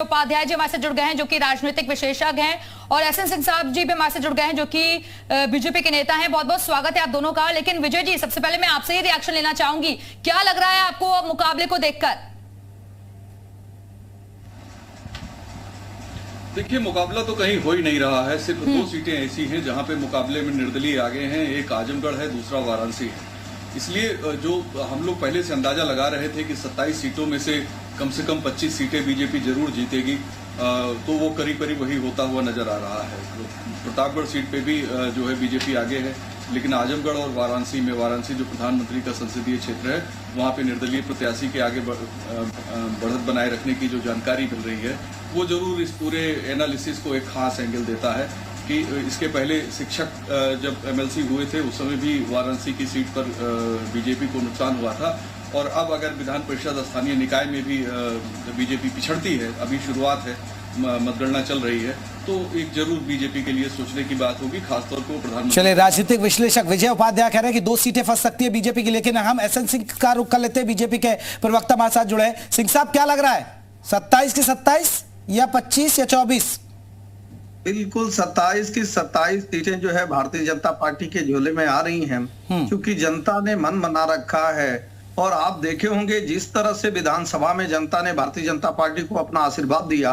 उपाध्याय जी हमारे से जुड़ गए हैं जो कि राजनीतिक विशेषज्ञ हैं और एसएन सिंह साहब जी भी हमारे से जुड़ गए हैं जो कि बीजेपी के नेता हैं। बहुत बहुत स्वागत है आप दोनों का। लेकिन विजय जी, सबसे पहले मैं आपसे ही रिएक्शन लेना चाहूंगी, क्या लग रहा है आपको मुकाबले को देखकर? देखिए, मुकाबला तो कहीं हो ही नहीं रहा है। सिर्फ दो सीटें ऐसी हैं जहां पे मुकाबले में निर्दलीय आगे हैं। एक आजमगढ़ है, दूसरा वाराणसी है। इसलिए जो हम लोग पहले से अंदाजा लगा रहे थे कि 27 सीटों में से कम 25 सीटें बीजेपी जरूर जीतेगी, तो वो करीब करीब वही होता हुआ नजर आ रहा है। प्रतापगढ़ सीट पे भी जो है बीजेपी आगे है, लेकिन आजमगढ़ और वाराणसी जो प्रधानमंत्री का संसदीय क्षेत्र है, वहाँ पे निर्दलीय प्रत्याशी के आगे बढ़त बनाए रखने की जो जानकारी मिल रही है, वो जरूर इस पूरे एनालिसिस को एक खास एंगल देता है कि इसके पहले शिक्षक जब एमएलसी हुए थे उस समय भी वाराणसी की सीट पर बीजेपी को नुकसान हुआ था, और अब अगर विधान परिषद स्थानीय निकाय में भी बीजेपी पिछड़ती है, अभी शुरुआत है, मतगणना चल रही है, तो एक जरूर बीजेपी के लिए सोचने की बात होगी, खासतौर पर प्रधानमंत्री। चलिए, राजनीतिक विश्लेषक विजय उपाध्याय कह रहे हैं कि 2 सीटें फंस सकती है बीजेपी की, लेकिन हम एसएन सिंह का रुख कर लेते हैं, बीजेपी के प्रवक्ता हमारे साथ जुड़े हैं। सिंह साहब, क्या लग रहा है, 27 की 27 या 25 या 24? बिल्कुल 27 की 27 सीटें जो है भारतीय जनता पार्टी के झोले में आ रही हैं, क्योंकि जनता ने मन बना रखा है। और आप देखे होंगे जिस तरह से विधानसभा में जनता ने भारतीय जनता पार्टी को अपना आशीर्वाद दिया,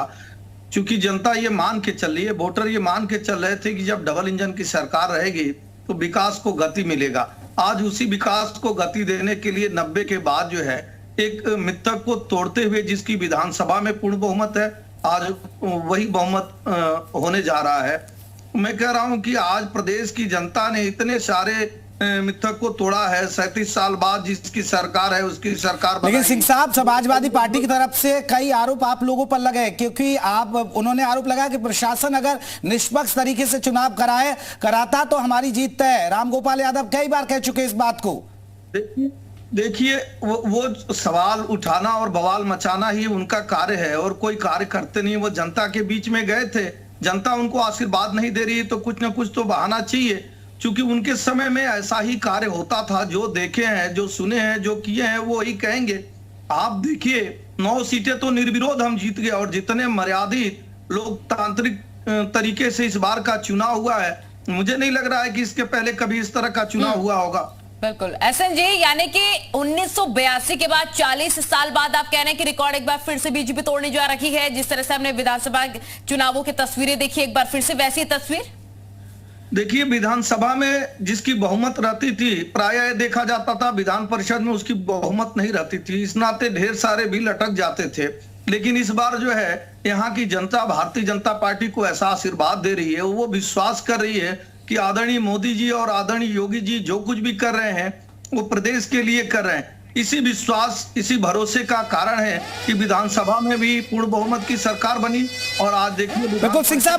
क्योंकि जनता ये मान के चल रही है, वोटर ये मान के चल रहे थे कि जब डबल इंजन की सरकार रहेगी तो विकास को गति मिलेगा। आज उसी विकास को गति देने के लिए 90 के बाद जो है एक मिथक को तोड़ते हुए जिसकी विधानसभा में पूर्ण बहुमत है, आज वही बहुमत होने जा रहा है। मैं कह रहा हूं कि आज प्रदेश की जनता ने इतने सारे मिथक को तोड़ा है। 37 साल बाद जिसकी सरकार है उसकी सरकार। लेकिन सिंह साहब, समाजवादी पार्टी की तरफ से कई आरोप आप लोगों पर लगे, क्योंकि उन्होंने आरोप लगाया कि प्रशासन अगर निष्पक्ष तरीके से चुनाव कराता तो हमारी जीत तय है। रामगोपाल यादव कई बार कह चुके इस बात को। देखिए, वो सवाल उठाना और बवाल मचाना ही उनका कार्य है, और कोई कार्य करते नहीं। वो जनता के बीच में गए थे, जनता उनको आशीर्वाद नहीं दे रही है तो कुछ ना कुछ तो बहाना चाहिए, क्योंकि उनके समय में ऐसा ही कार्य होता था। जो देखे हैं, जो सुने हैं, जो किए हैं, वो ही कहेंगे। आप देखिए, 9 सीटें तो निर्विरोध हम जीत गए, और जितने मर्यादित लोकतांत्रिक तरीके से इस बार का चुनाव हुआ है, मुझे नहीं लग रहा है कि इसके पहले कभी इस तरह का चुनाव हुआ होगा। बिल्कुल एसएन जी, यानी कि 1982 के बाद 40 साल बाद आप कह रहे हैं कि रिकॉर्ड एक बार फिर से बीजेपी तोड़ने जा रही है। जिस तरह से हमने विधानसभा चुनावों की तस्वीरें देखी, एक बार फिर से वैसी तस्वीर। देखिए, विधानसभा में जिसकी बहुमत रहती थी, प्रायः देखा जाता था विधान परिषद में उसकी बहुमत नहीं रहती थी। इस नाते ढेर सारे बिल अटक जाते थे। लेकिन इस बार जो है यहाँ की जनता भारतीय जनता पार्टी को ऐसा आशीर्वाद दे रही है, वो विश्वास कर रही है कि आदरणीय मोदी जी और आदरणीय योगी जी जो कुछ भी कर रहे हैं वो प्रदेश के लिए कर रहे हैं। इसी विश्वास, इसी भरोसे का कारण है कि विधानसभा में भी पूर्ण बहुमत की सरकार बनी। और आज देखिए, बिल्कुल सिंह साहब।